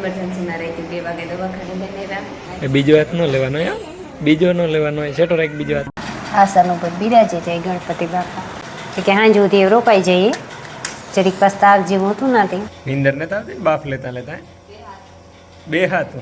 એમરજન્સીમાં રહી 2 વાગે દવાખાને લઈને આવ્યા. બીજો હાથ ન લેવાનો યાર, બીજો ન લેવાનો હોય સેટો રાખ બીજો હાથ. આસન ઉપર બિરાજે જાય ગણપતિ બાપા કે હાંજ સુધી રોકાઈ જઈએ જરીક પસ્તાવ જેવું હતું નથી. નીંદર નતા આવતી બાફ લેતા લેતા બે હાથ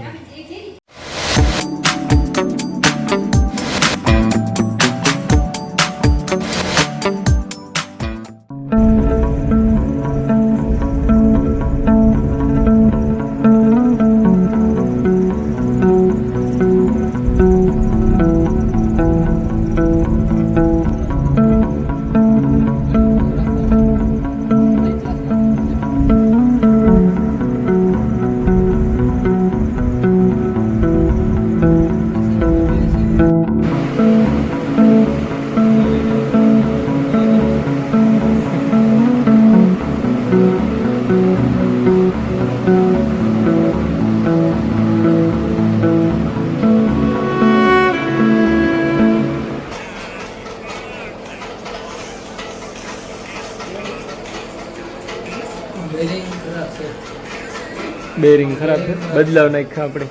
બેરિંગ ખરાબ છે, બદલાવ નાખ્યા આપણે.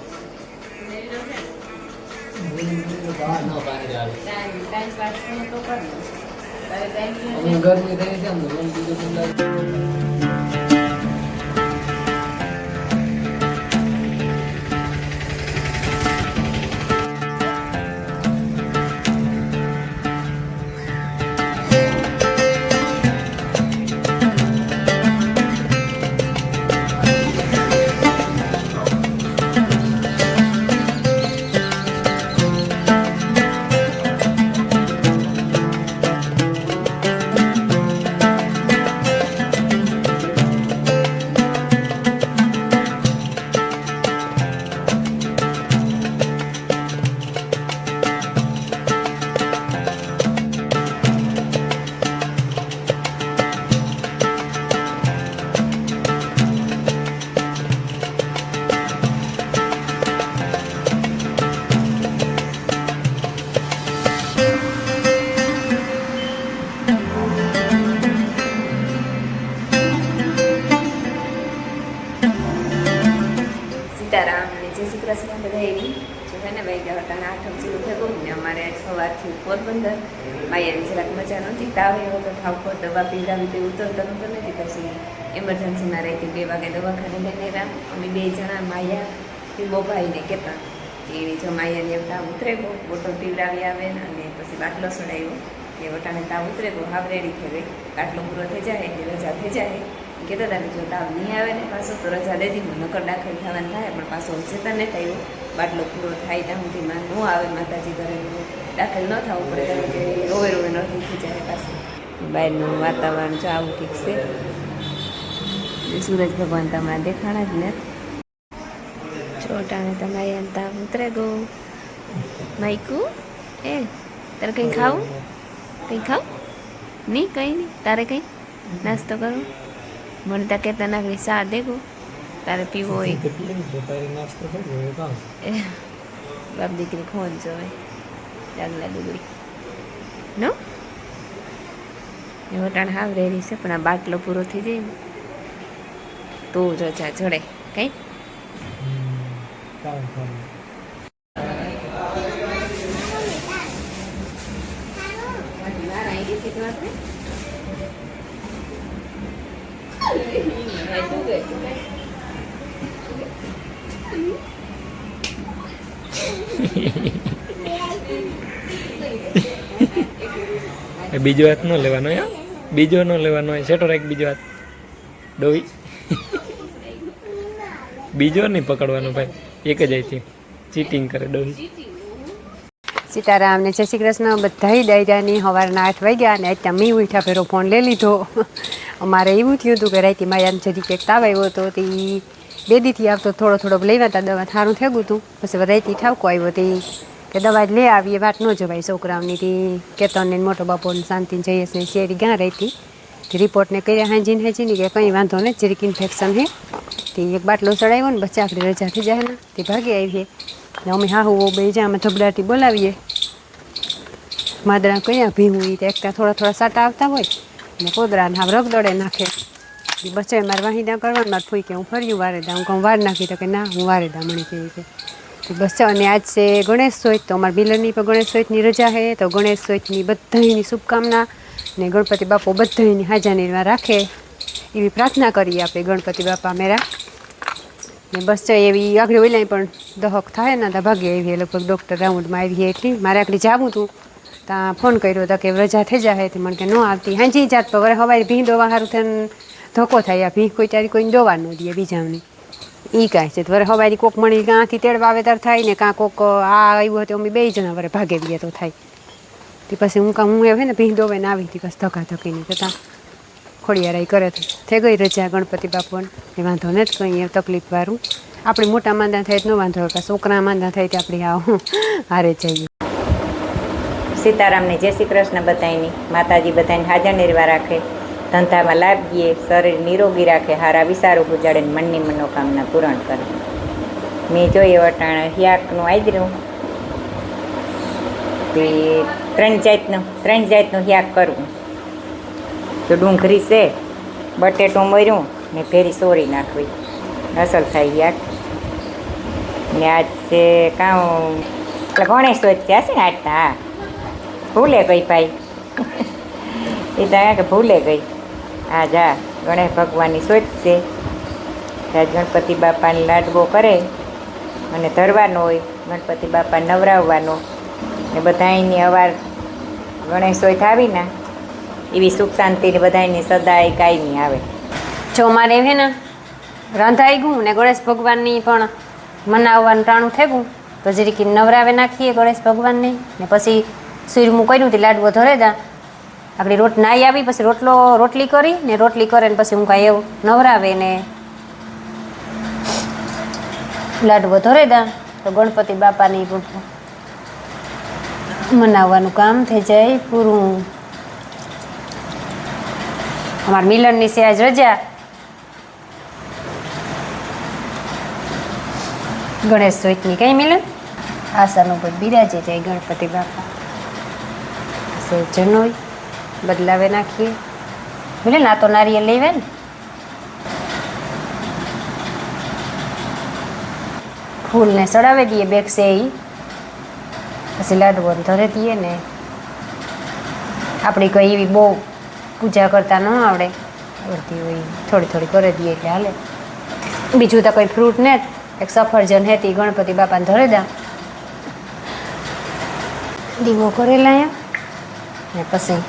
સીતારામ ને જય શ્રી કૃષ્ણ બધા એવી જો છે ને ભાઈ ગયા હતા 8 જેવું થયું ને અમારે સવારથી પોરબંદર માયાને જરાક મજા નહોતી, તાવ એવો તો ઠાવકો દવા પીવડાવી તે ઉતરતો નથી. પછી એમરજન્સીમાં રહી 2 વાગે દવાખાને લઈને આવ્યા. અમે 2 જણા માયા પીબોભાઈને કહેતા એની જો માયાને એમ તાવ ઉતરે ગયો બોટલ પીવડાવી આવે અને પછી બાટલો સડાવ્યો એ વટાણે તાવ ઉતરે ગયો હાવ રેડી થઈ ગઈ. બાટલો પૂરો થઈ જાય એટલે રજા થઈ જાય. કહેતા હતા કે જો તાવ નહીં આવે ને પાછો તો રજા દઈ દીધું, નકર દાખલ થવાનું થાય પણ પાછો ચેતન નહીં થયું. બાટલો પૂરો થાય ત્યાં સુધીમાં ન આવે માતાજી ઘરે દાખલ ન થવું પડે કારણ કે રોવે રોવે નડતી થઈ જાય પાછું. બહારનું વાતાવરણ જો આવું ઠીક છે. સૂરજ ભગવાન તમારા દેખાણા જ નથી. છોટાને તમારે તાવ ઉતરે ગો માઈકુ એ તારે કંઈ ખાવું? કંઈ ખાવ નહીં? કંઈ નહીં તારે કંઈ નાસ્તો કરો? મને ત્યાં કહેતા નાખડી ચા દેગો તારે પીવો હોય. બાપ દીકરી ખોન જોવે ડાગલા ડુગડી નો એ વટાણ હાવ રેડી છે પણ આ બાટલો પૂરો થઈ જાય ને તો રજા જડે કંઈ. બીજો હાથ ન લેવાનો યાર, બીજો ન લેવાનો હોય સેટો રાખ બીજો હાથ ડોવી. બીજો નહીં પકડવાનો ભાઈ, એક જ અહીંથી ચીટિંગ કરે ડોવી. સીતારામ ને જય શ્રી કૃષ્ણ બધાય ડાયરાની સવારના 8 વાગ્યા અને અત્યારે મેં ઉઠ્યા ફેરો ફોન લઈ લીધો. અમારે એવું થયું હતું કે રાતે માયાને જરીક એક તાવ આવ્યો હતો તે 2 દીથી આવતો થોડો લેવા હતા દવા સારું થઈ ગયું હતું. પછી રાતે ઠાવકો આવ્યો તે કે દવા જ લઈ આવીએ વાત ન જવાય છોકરાઓની તે કેતનને મોટો બાપોને શાંતિને જઈએ છે શેરી ગાં રહેતી રિપોર્ટને કર્યા હાંજીને કે કંઈ વાંધો નહીં જરીક ઇન્ફેક્શન હે તે એક બાટલો ચડાવ્યો ને બચ્ચા આપણી રજા થઈ જાય ને તે ભાગી આવીએ ને અમે હાહુ બે જ્યાં અમે ધબડાટી બોલાવીએ માદરા કયા ભીવું એ એકતા થોડા સાટા આવતા હોય ને કોદરાને હાવ રગદોડે નાખે બચ્ચા મારે વાહિદા કરવાનું મારે ફૂઈ કે હું ફર્યું વારે દા હું કહું વાર નાખી તો કે ના હું વારે દા મળી કહી કે તો બચ્ચા અને આજ છે ગણેશ ચોથ તો અમારા બિલરની પર ગણેશ ચોથની રજા છે તો ગણેશ ચોથની બધાની શુભકામના ને ગણપતિ બાપો બધાની હાજારીમાં રાખે એવી પ્રાર્થના કરીએ આપણે ગણપતિ બાપા મેરા ને બચ્ચા એવી આગળ ઓલાય પણ દહક થાય ને તો ભાગે આવી લગભગ ડૉક્ટર રાઉન્ડમાં આવી એટલી મારે આગળ જાવું હતું ત્યાં ફોન કર્યો હતો કે રજા થઈ જાય તે મને કે ન આવતી હાજી જાત તો વરે હવારે ભીં દોવા સારું થઈને ધોકો થાય આ ભીં કોઈ તારી કોઈને દોવા ન દે બીજાને એ કાંઈ છે તો વરે હવારી કોક મળી કાંથી તેડવા વાવેતર થાય ને કાં કોક આ આવ્યું હતું અમે 2 જણા વરે ભાગે બી તો થાય તે પછી હું એ ને ભીં દોવે ને આવી હતી બસ ધક્કા ધક્કીની જતાં ખોડિયારાઈ કરે થઈ ગઈ રજા ગણપતિ બાપુને એ વાંધો ને જ કંઈ એ તકલીફવાળું આપણે મોટા માંદા થાય તો ન વાંધો કે છોકરા માંદા થાય તો આપણે આવું હારે જઈએ. સીતારામને જય શ્રી કૃષ્ણ બધાની માતાજી બધાને હાજર નિર્વા રાખે ધંધામાં લાભ દે શરીર નિરોગી રાખે હારા વિચારો ગુજાડે ને મનની મનોકામના પૂરણ કરે. મેં જોઈએ વટાણ હિયાકનું આદર્યું તે 3 જાતનું હિયાક કરવું તો ડુંગળી છે બટેટું મર્યું ને ભેરી સોરી નાખવી અસલ થાય હિયાક ને આજ છે કાં એટલે ગણેશ ચોથ થયા છે ને આજ હા ભૂલે ગઈ ભાઈ એ તો કે ભૂલે ગઈ આ જા ગણેશ ભગવાનની સોચ છે ત્યાં ગણપતિ બાપાને લાડવો કરે અને ધરવાનો હોય ગણપતિ બાપા નવરાવવાનો ને બધાની અવાર ગણેશ ચોથ આવી ને એવી સુખ શાંતિની બધાની સદાય કાયમી આવે. જો મારે હે ને રાંધાઈ ગયું ને ગણેશ ભગવાનની પણ મનાવવાનું ટાણું થઈ ગયું તો જરીક નવરાવે નાખીએ ગણેશ ભગવાનને ને પછી સૂરમું કર્યું તે લાડવો ધરે દા આગળ નાઈ આવી પછી રોટલી કરી ને રોટલી કરે ને પછી હું કાંઈ એવું નવરાવે ને લાડવો ધરે દા તો ગણપતિ બાપાની મનાવવાનું કામ થઈ જાય પૂરું. અમારા મિલનની છે આજ રજા ગણેશ ચોથની કઈ મિલન આશાનું પણ બિરાજે જાય ગણપતિ બાપા જનોય બદલાવે નાખીએ બોલે ના તો નારિયેલ લેવે ને ફૂલને ચડાવી દઈએ બેગસે એ પછી લાડવોને ધરે દઈએ ને આપણી કઈ એવી બહુ પૂજા કરતા ન આવડે આવડતી હોય થોડી થોડી કરી દઈએ એટલે હાલે. બીજું તો કંઈ ફ્રૂટ ને એક સફરજન હેતી ગણપતિ બાપાને ધરે દા દીવો કરેલા અહીંયા ને પછી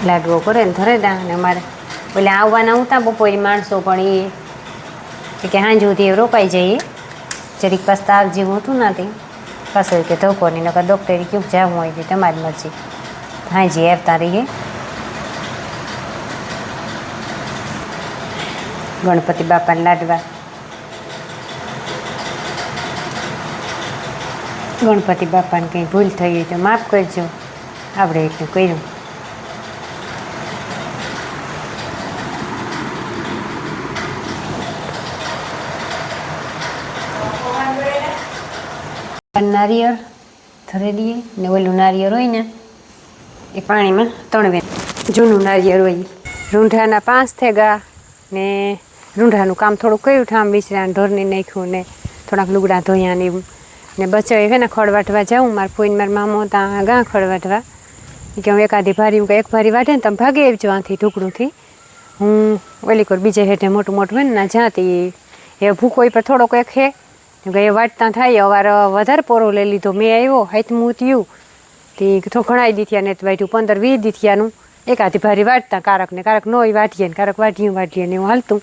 લાડવો કરે ને ધરે દા ને અમારે એટલે આવવાના ઉતા બપોરી માણસો પણ એ કે હાંજ સુધી રોકાઈ જઈએ જરીક પાસ તાવ જેવું હતું નથી પાછું કે ધોકો નહીં નકર ડૉક્ટરે કેવું જવું હોય છે તમારી મરજી હાંજી આવતા રહીએ. ગણપતિ બાપાને લાડવા ગણપતિ બાપાને કંઈ ભૂલ થઈ હોય તો માફ કરજો આપણે એટલું કર્યું. નારિયેળ ધરી દઈએ ને ઓલું નારિયેળ હોય ને એ પાણીમાં તણવે જૂનું નારિયેળ હોય રૂંઢાના 5 થેગા ને રૂંઢાનું કામ થોડુંક કર્યું ઠામ વિસરા ઢોરની નાખ્યું ને થોડાક લુગડા ધોયા ને એવું ને બચાવી છે ને ખડ વાટવા જાઉં મારા ફોઈને મારા મામો ત્યાં ગાં ખડ વાટવા કે હું એકાદી ભારી હું એક ભારી વાટે ને તમે ભાગે આવજો આથી ઢુકડુંથી હું ઓલી કોર બીજે હેઠે મોટું મોટું હોય ને ના જાતી એ ભૂકો પર થોડોક એક હે એ વાટતા થાય અવાર વધારે પોરો લઈ લીધો મેં આવ્યો હાથમું થયું તે તો ઘણાઈ દીથિયા ને વાટ્યું 15-20 દીથિયાનું એકાદી ભારી વાટતા કારક ને નોય વાટીએ ને કારક વાટીએ ને એવું હાલતું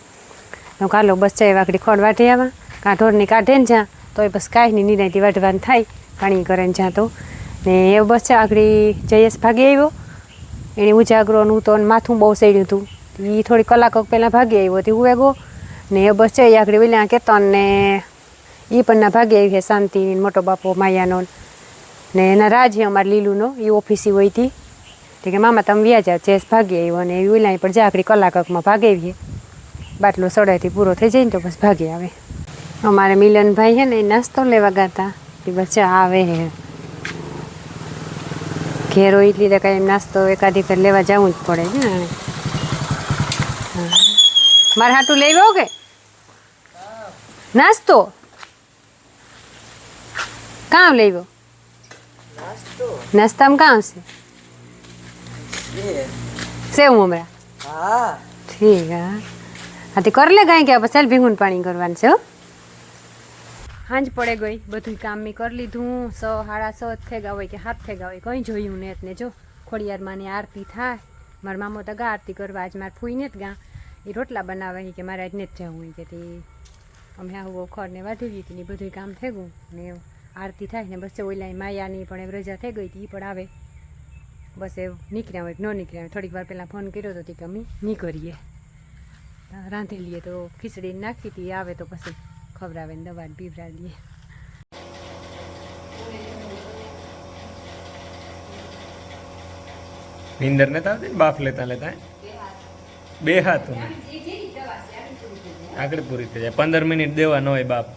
કાલો બસ ચાય વાકડી ખડ વાટી આવા કાં ઢોરની કાઢે ને જ્યાં તો એ બસ કાંઈ નહીં નિરાયથી વાટવાનું થાય પાણી કરે ને જ્યાં તો ને એ બસ છે આગળ જયેશ ભાગી આવ્યો એની ઉજાગરોનું તો માથું બહુ સડ્યું હતું એ થોડી કલાક પહેલાં ભાગી આવ્યો હતી ઉવેગો ને એ બસ છે એ આગળ ઓલા કેતન ને એ પણ ના ભાગે આવી છે શાંતિ મોટો બાપો માયાનો ને એના રાજી અમારે લીલુંનો એ ઓફિસી હોય હતી તે કે મામા તમે વ્યા જાવ ચેસ ભાગી આવ્યો ને એવી ઓલા પણ જાકડી કલાકમાં ભાગે આવીએ બાટલો સડાઈથી પૂરો થઈ જાય ને તો બસ ભાગી આવે. અમારે મિલનભાઈ છે ને એ નાસ્તો લેવા ગાતા એ બચ્ચા આવે હે ઘેરો એટલી તો કાંઈ નાસ્તો એકાદી ફેર લેવા જવું જ પડે ને મારે હાટું લઈ આવ્યો કે નાસ્તો કાં લઈ આવ્યો નાસ્તામાં કાં છે સેવ મમરા ઠીક હા તે કર લે કાંઈ કે પછી ચાલ ભીંગુન પાણી કરવાનું છે હો હાંજ પડે ગઈ બધું કામ મેં કરી લીધું 6:30 થઈ ગયા હોય કે 7 થઈ ગયા હોય કંઈ જોયું ને એટલે જો ખોડિયારમાંની આરતી થાય મારા મામો તો ગા આરતી કરવા આજ મારે ફૂઈને જ ગા એ રોટલા બનાવે કે મારે આજ નથી જવું હોય કે તે અમે આવું ખડને વાઢી હતી ને બધું કામ થઈ ગયું ને આરતી થાય ને બસ ઓલા માયાની પણ એ રજા થઈ ગઈ હતી એ પણ આવે બસ એ નીકળ્યા હોય કે ન નીકળ્યા હોય થોડીક વાર પહેલાં ફોન કર્યો હતો કે અમે નીકળીએ રાંધી લઈએ તો ખીચડી નાખી હતી આવે તો પછી ખવડાવે ને દવા પીવડાવીએ નીંદર નતા આવતી બાફ લેતા લેતા બે હાથ આગળ પૂરી થઈ જાય 15 મિનિટ દેવા ન હોય બાપ